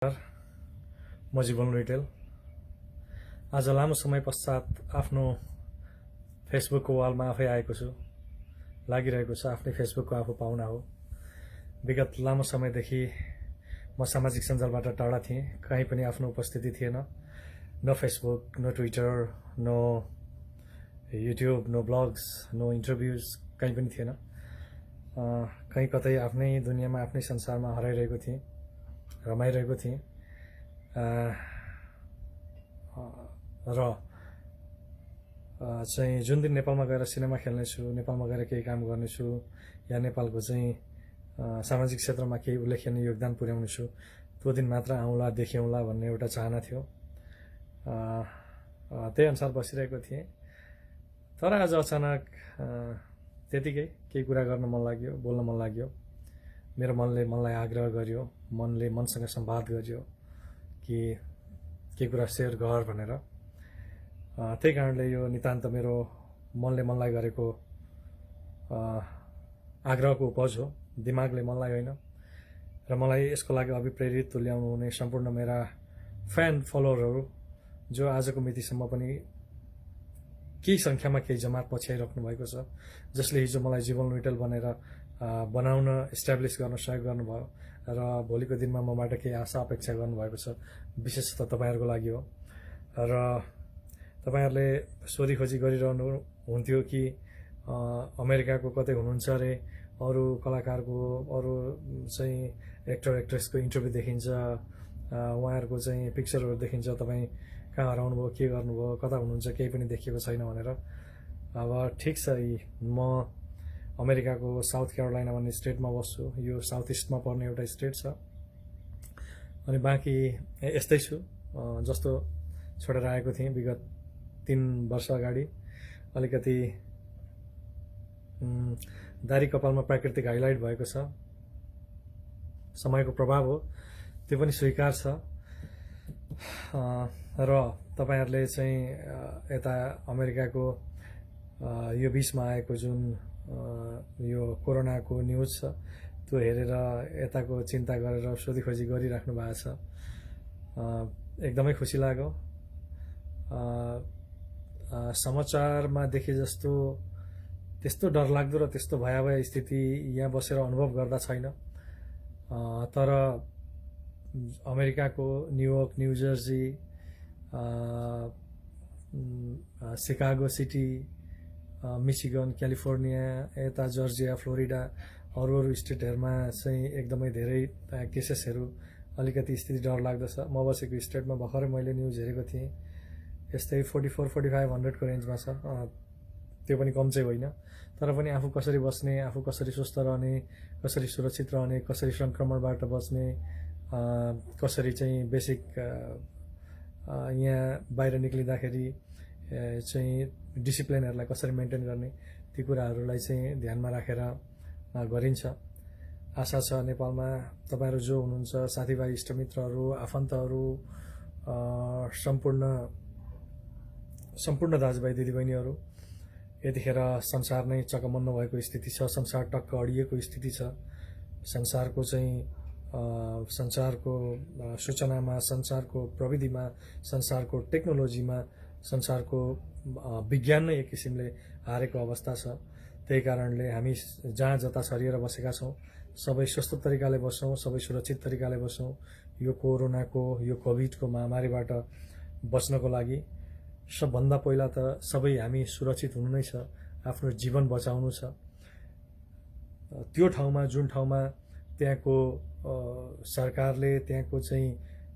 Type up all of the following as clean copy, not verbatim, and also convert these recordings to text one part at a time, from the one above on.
म जीवन रिटेल आज लामो समय पश्चात आफ्नो फेसबुकको वालमा आफै आएको छु। लागिरहेको छ आफ्नै फेसबुकको आफू पाहुना हो। विगत लामो समयदेखि म सामाजिक सञ्जालबाट टाढा थिएँ। कहीँ पनि आफ्नो उपस्थिति थिएन। No Facebook, no Twitter, no YouTube, no blogs, no interviews, कहीँ पनि थिएन। कहीँ कतै आफ्नै दुनियाँमा आफ्नै संसारमा हराइरहेको थिएँ, रमाइरहेको थिएँ। र चाहिँ जुन दिन नेपालमा गएर सिनेमा खेल्नेछु, नेपालमा गएर केही काम गर्नेछु, या नेपालको चाहिँ सामाजिक क्षेत्रमा केही उल्लेखनीय योगदान पुर्याउनेछु, त्यो दिन मात्र आउँला, देखिउँला भन्ने एउटा चाहना थियो। त्यही अनुसार बसिरहेको थिएँ। तर आज अचानक त्यतिकै केही कुरा गर्न मन लाग्यो, बोल्न मन लाग्यो। मेरो मनले मनलाई आग्रह गर्यो, मनले मनसँग संवाद गर्यो कि के कुरा सेयर गर भनेर। त्यही कारणले यो नितान्त मेरो मनले मनलाई गरेको आग्रहको उपज हो, दिमागले मनलाई होइन। र मलाई यसको लागि अभिप्रेरित तुल्याउनु हुने सम्पूर्ण मेरा फ्यान फलोअरहरू जो आजको मितिसम्म पनि केही सङ्ख्यामा केही जमात पछ्याइराख्नु भएको छ, जसले हिजो मलाई जीवन रिटेल भनेर बनाउन इस्टाब्लिस गर्न सहयोग गर्नुभयो र भोलिको दिनमा मबाट केही आशा अपेक्षा गर्नुभएको छ। विशेषतः तपाईँहरूको लागि हो। र तपाईँहरूले सोधी खोजी गरिरहनु हुन्थ्यो कि अमेरिकाको कतै हुनुहुन्छ अरे, अरू कलाकारको, अरू चाहिँ एक्टर एक्ट्रेसको इन्टरभ्यू देखिन्छ, उहाँहरूको चाहिँ पिक्चरहरू देखिन्छ, तपाईँ कहाँ हराउनुभयो, के गर्नुभयो, कता हुनुहुन्छ, केही पनि देखिएको छैन भनेर। अब ठिक छ, म अमेरिकाको साउथ क्यारोलाइना भन्ने स्टेटमा बस्छु। यो साउथ इस्टमा पर्ने एउटा स्टेट छ। अनि बाँकी यस्तै छु जस्तो छोडेर आएको थिएँ विगत 3 वर्ष अगाडि। अलिकति दारी कपालमा प्राकृतिक हाइलाइट भएको छ, समयको प्रभाव हो, त्यो पनि स्वीकार छ। र तपाईँहरूले चाहिँ यता अमेरिकाको यो बिचमा आएको जुन यो कोरोनाको न्युज छ त्यो हेरेर यताको चिन्ता गरेर सोधी खोजी गरिराख्नु भएको छ। एकदमै खुसी लाग्यो। समाचारमा देखे जस्तो त्यस्तो डरलाग्दो र त्यस्तो भयावह स्थिति यहाँ बसेर अनुभव गर्दा छैन। तर अमेरिकाको New York, new Jersey, Chicago city, Michigan, California, यता जर्जिया, फ्लोरिडा, अरू स्टेटहरूमा चाहिँ एकदमै धेरै केसेसहरू, अलिकति स्थिति डरलाग्दो छ। म बसेको स्टेटमा भर्खरै मैले न्युज हेरेको थिएँ, यस्तै 44-4500 को रेन्जमा छ। त्यो पनि कम चाहिँ होइन। तर पनि आफू कसरी बस्ने, आफू कसरी स्वस्थ रहने, कसरी सुरक्षित रहने, कसरी सङ्क्रमणबाट बच्ने, कसरी चाहिँ बेसिक यहाँ बाहिर निक्लिँदाखेरि चाहिँ डिसिप्लिनहरूलाई कसरी मेन्टेन गर्ने, ती कुराहरूलाई चाहिँ ध्यानमा राखेर गरिन्छ। आशा छ नेपालमा तपाईँहरू जो हुनुहुन्छ, साथीभाइ, इष्टमित्रहरू, आफन्तहरू, सम्पूर्ण दाजुभाइ दिदीबहिनीहरू, यतिखेर संसार नै चकमन्न भएको स्थिति छ। संसार टक्क अडिएको स्थिति छ। संसारको चाहिँ संसारको सूचनामा, संसारको प्रविधिमा, संसारको टेक्नोलोजीमा, संसारको विज्ञान नै एक किसिमले हारेको अवस्था छ। त्यही कारणले हामी जहाँ जता छरिएर बसेका छौँ, सबै स्वस्थ तरिकाले बसौँ, सबै सुरक्षित तरिकाले बसौँ। यो कोरोनाको, यो कोभिडको महामारीबाट बच्नको लागि सबभन्दा पहिला त सबै हामी सुरक्षित हुनु नै छ, आफ्नो जीवन बचाउनु छ। त्यो ठाउँमा, जुन ठाउँमा त्यहाँको सरकारले, त्यहाँको चाहिँ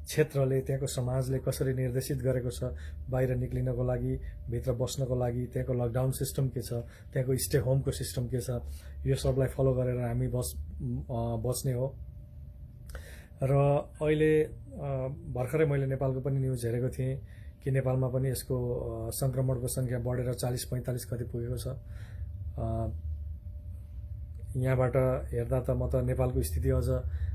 क्षेत्रले, त्यहाँको समाजले कसरी निर्देशित गरेको छ बाहिर निक्लिनको लागि, भित्र बस्नको लागि, त्यहाँको लकडाउन सिस्टम के छ, त्यहाँको स्टे होमको सिस्टम के छ, यो सबलाई फलो गरेर हामी बच्ने हो। र अहिले भर्खरै मैले नेपालको पनि न्युज हेरेको थिएँ कि नेपालमा पनि यसको सङ्क्रमणको सङ्ख्या बढेर 40-45 कति पुगेको छ। यहाँबाट हेर्दा त म त नेपालको स्थिति अझ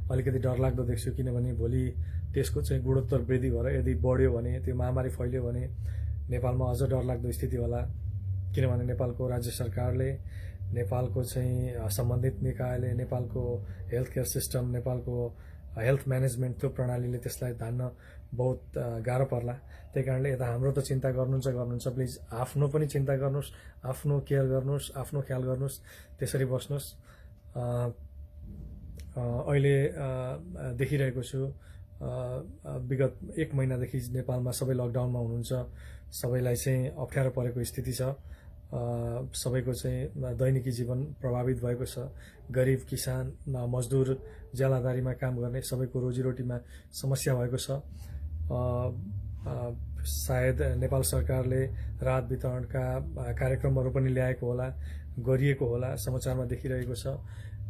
अलिकति डरलाग्दो देख्छु, किनभने भोलि त्यसको चाहिँ गुणोत्तर वृद्धि भएर यदि बढ्यो भने, त्यो महामारी फैल्यो भने नेपालमा अझ डरलाग्दो स्थिति होला। किनभने नेपालको राज्य सरकारले, नेपालको चाहिँ सम्बन्धित निकायले, नेपालको हेल्थ केयर सिस्टम, नेपालको हेल्थ म्यानेजमेन्ट त्यो प्रणालीले त्यसलाई धान्न बहुत गाह्रो पर्ला। त्यही कारणले यता हाम्रो त चिन्ता गर्नुहुन्छ प्लिज आफ्नो पनि चिन्ता गर्नुहोस्, आफ्नो केयर गर्नुहोस्, आफ्नो ख्याल गर्नुहोस्, त्यसरी बस्नुहोस्। अहिले देखिरहेको छु विगत 1 महिनादेखि नेपालमा सबै लकडाउनमा हुनुहुन्छ, सबैलाई चाहिँ अप्ठ्यारो परेको स्थिति छ। सबैको चाहिँ दैनिकी जीवन प्रभावित भएको छ। गरिब, किसान, मजदुर, ज्यालादारीमा काम गर्ने सबैको रोजीरोटीमा समस्या भएको छ। सायद नेपाल सरकारले राहत वितरणका कार्यक्रमहरू पनि ल्याएको होला, गरिएको होला, समाचारमा देखिरहेको छ।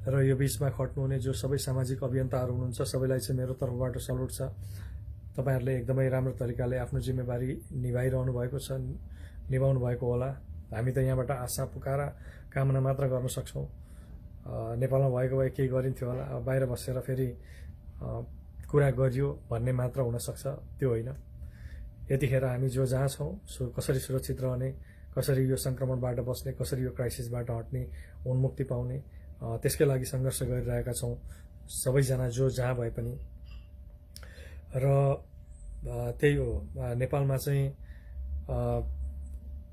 र यो बिचमा खट्नुहुने जो सबै सामाजिक अभियन्ताहरू हुनुहुन्छ सबैलाई चाहिँ मेरो तर्फबाट सल्युट छ। तपाईँहरूले एकदमै राम्रो तरिकाले आफ्नो जिम्मेवारी निभाइरहनु भएको छ, निभाउनु भएको होला। हामी त यहाँबाट आशा पुकारा कामना मात्र गर्न सक्छौँ। नेपालमा भएको भए केही गरिन्थ्यो होला, अब बाहिर बसेर फेरि कुरा गरियो भन्ने मात्र हुनसक्छ, त्यो होइन। यतिखेर हामी जो जहाँ छौँ कसरी सुरक्षित रहने, कसरी यो सङ्क्रमणबाट बस्ने, कसरी यो क्राइसिसबाट हट्ने, उन्मुक्ति पाउने, त्यसकै लागि सङ्घर्ष गरिरहेका छौँ सबैजना जो जहाँ भए पनि। र त्यही हो, नेपालमा चाहिँ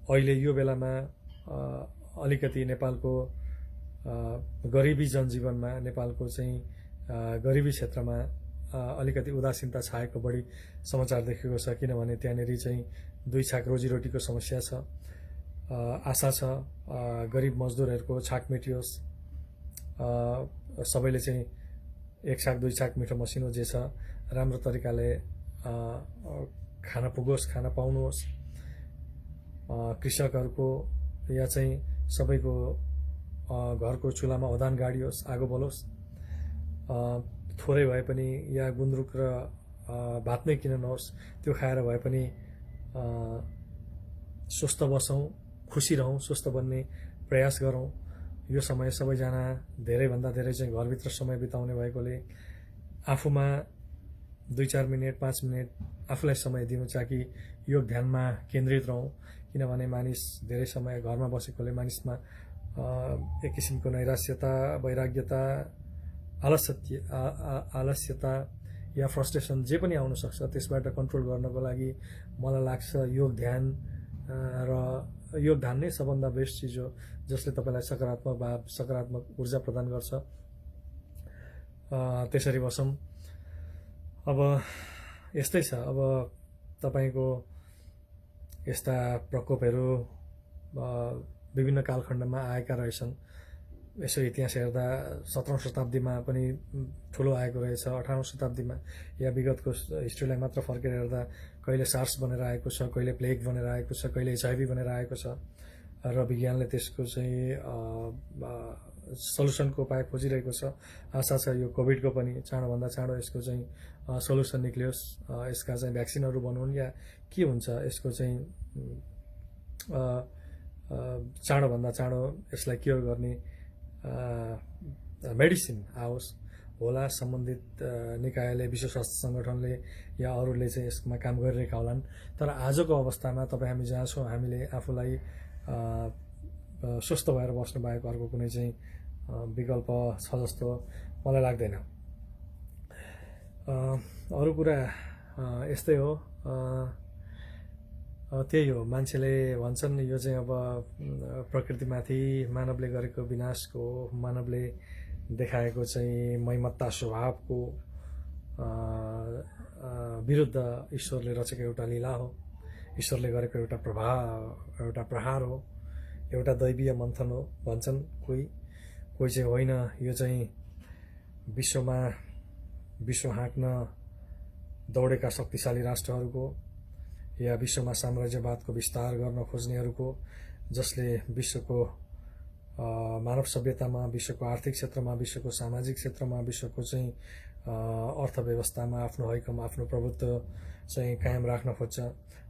अहिले यो बेलामा अलिकति नेपालको गरिबी जनजीवनमा, नेपालको चाहिँ गरिबी क्षेत्रमा अलिकति उदासीनता छाएको बढी समाचार देखेको छ। किनभने त्यहाँनिर चाहिँ 2 छाक रोजीरोटीको समस्या छ। आशा छ गरिब मजदुरहरूको छाक मेटियोस्, सबैले चाहिँ 1 छाक 2 छाक मिठो मसिनो जे छ राम्रो तरिकाले खान पुगोस्, खान पाउनुहोस्। कृषकहरूको या चाहिँ सबैको घरको चुलामा ओदान गाडियोस्, आगो बलोस्। थोरै भए पनि या गुन्द्रुक र भात नै किन नहोस्, त्यो खाएर भए पनि स्वस्थ बसौँ, खुसी रहौँ, स्वस्थ बन्ने प्रयास गरौँ। यो समय सबैजना धेरैभन्दा धेरै चाहिँ घरभित्र समय बिताउने भएकोले आफूमा 2-4 मिनट 5 मिनट आफूलाई समय दिनु ताकि योग ध्यानमा केन्द्रित रहौँ। किनभने मानिस धेरै समय घरमा बसेकोले मानिसमा एक किसिमको नैराश्यता, वैराग्यता, आलस्यता या फ्रस्ट्रेसन जे पनि आउन सक्छ। त्यसबाट कन्ट्रोल गर्नको लागि मलाई लाग्छ योग ध्यान र योग ध्यान नै सबभन्दा बेस्ट चिज हो, जसले तपाईँलाई सकारात्मक भाव, सकारात्मक ऊर्जा प्रदान गर्छ। त्यसरी बसौँ। अब यस्तै छ। अब तपाईँको यस्ता प्रकोपहरू विभिन्न कालखण्डमा आएका रहेछन्। यसो इतिहास हेर्दा 17औं शताब्दीमा पनि ठुलो आएको रहेछ, 18औं शताब्दीमा या विगतको हिस्ट्रीलाई मात्र फर्केर हेर्दा कहिले सार्स बनेर आएको छ, कहिले प्लेग बनेर आएको छ, कहिले HIV बनेर आएको छ। र विज्ञानले त्यसको चाहिँ सल्युसनको उपाय खोजिरहेको छ। आशा छ यो कोभिडको पनि चाँडोभन्दा चाँडो यसको चाहिँ सल्युसन निक्लियोस्, यसका चाहिँ भ्याक्सिनहरू बनाउन् या के हुन्छ यसको चाहिँ चाँडोभन्दा चाँडो यसलाई क्योर गर्ने मेडिसिन आओस् होला। सम्बन्धित निकायले, विश्व स्वास्थ्य सङ्गठनले या अरूले चाहिँ यसमा काम गरिरहेका होलान्। तर आजको अवस्थामा तपाईँ हामी जहाँ छौँ हामीले आफूलाई स्वस्थ भएर बस्नु बाहेक अर्को कुनै चाहिँ विकल्प छ जस्तो मलाई लाग्दैन। अरू कुरा यस्तै हो। त्यही हो, मान्छेले भन्छन् यो चाहिँ अब प्रकृतिमाथि मानवले गरेको विनाशको, मानवले देखाएको चाहिँ मैमत्ता स्वभावको विरुद्ध ईश्वरले रचेको एउटा लीला हो, ईश्वरले गरेको एउटा प्रहार हो, एउटा दैवीय मन्थन हो भन्छन् कोही चाहिँ होइन, यो चाहिँ विश्व हाँक्न दौडेका शक्तिशाली राष्ट्रहरूको या विश्वमा साम्राज्यवादको विस्तार गर्न खोज्नेहरूको, जसले विश्वको मानव सभ्यतामा, विश्वको आर्थिक क्षेत्रमा, विश्वको सामाजिक क्षेत्रमा, विश्वको चाहिँ अर्थव्यवस्थामा आफ्नो हैकम, आफ्नो प्रभुत्व चाहिँ कायम राख्न खोज्छ।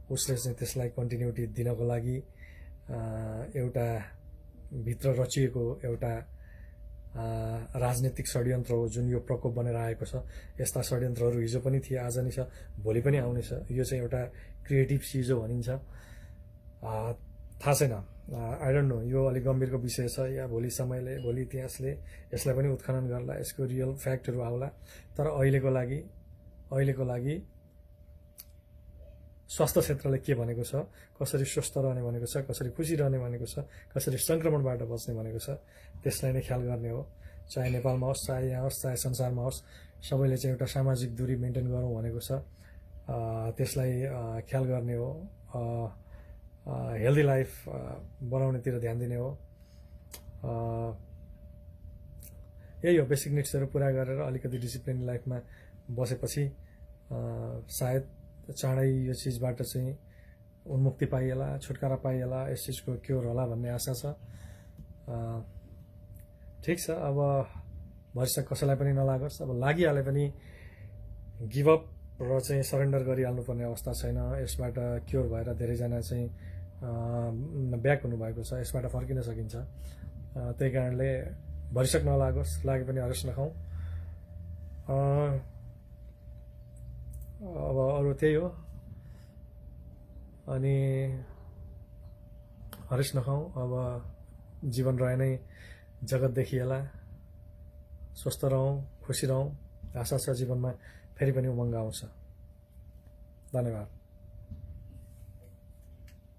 उसले चाहिँ त्यसलाई कन्टिन्युटी दिनको लागि एउटा भित्र रचिएको एउटा राजनीतिक षड्यन्त्र हो जुन यो प्रकोप बनेर आएको छ। यस्ता षड्यन्त्रहरू हिजो पनि थिए, आज नै छ, भोलि पनि आउनेछ। यो चाहिँ एउटा क्रिएटिभ चिज हो भनिन्छ। थाहा छैन, आई डोन्ट नो, यो अलिक गम्भीरको विषय छ या भोलि समयले, भोलि इतिहासले यसलाई पनि उत्खनन गर्ला, यसको रियल फ्याक्टहरू आउला। तर अहिलेको लागि स्वास्थ्य क्षेत्रले के भनेको छ, कसरी स्वस्थ रहने भनेको छ, कसरी खुसी रहने भनेको छ, कसरी संक्रमणबाट बच्ने भनेको छ, त्यसलाई नै ख्याल गर्ने हो। चाहे नेपालमा होस्, चाहे यहाँ होस्, चाहे संसारमा होस्, सबैले चाहिँ एउटा सामाजिक दूरी मेन्टेन गरौँ भनेको छ। त्यसलाई ख्याल गर्ने हो। हेल्दी लाइफ बनाउनेतिर ध्यान दिने हो। यही हो, बेसिक निड्सहरू पुरा गरेर अलिकति डिसिप्लिन लाइफमा बसेपछि सायद चाँडै यो चिजबाट चाहिँ उन्मुक्ति पाइएला, छुटकारा पाइएला, यस चिजको क्योर होला भन्ने आशा छ। ठिक छ, अब भविष्य कसैलाई पनि नलागोस्, अब लागिहाले पनि गिभअप र चाहिँ सरेन्डर गरिहाल्नुपर्ने अवस्था छैन। यसबाट क्योर भएर धेरैजना चाहिँ ब्याक हुनुभएको छ, यसबाट फर्किन सकिन्छ। त्यही कारणले भरिसक नलागोस्, लागे पनि हरेस नखाउँ। अब अरू त्यही हो, अनि हरेस नखाउँ। अब जीवन रहे नै जगत देखिएला। स्वस्थ रहौँ, खुसी रहौँ। आशा छ जीवनमा फेरि पनि उमङ्ग आउँछ। धन्यवाद।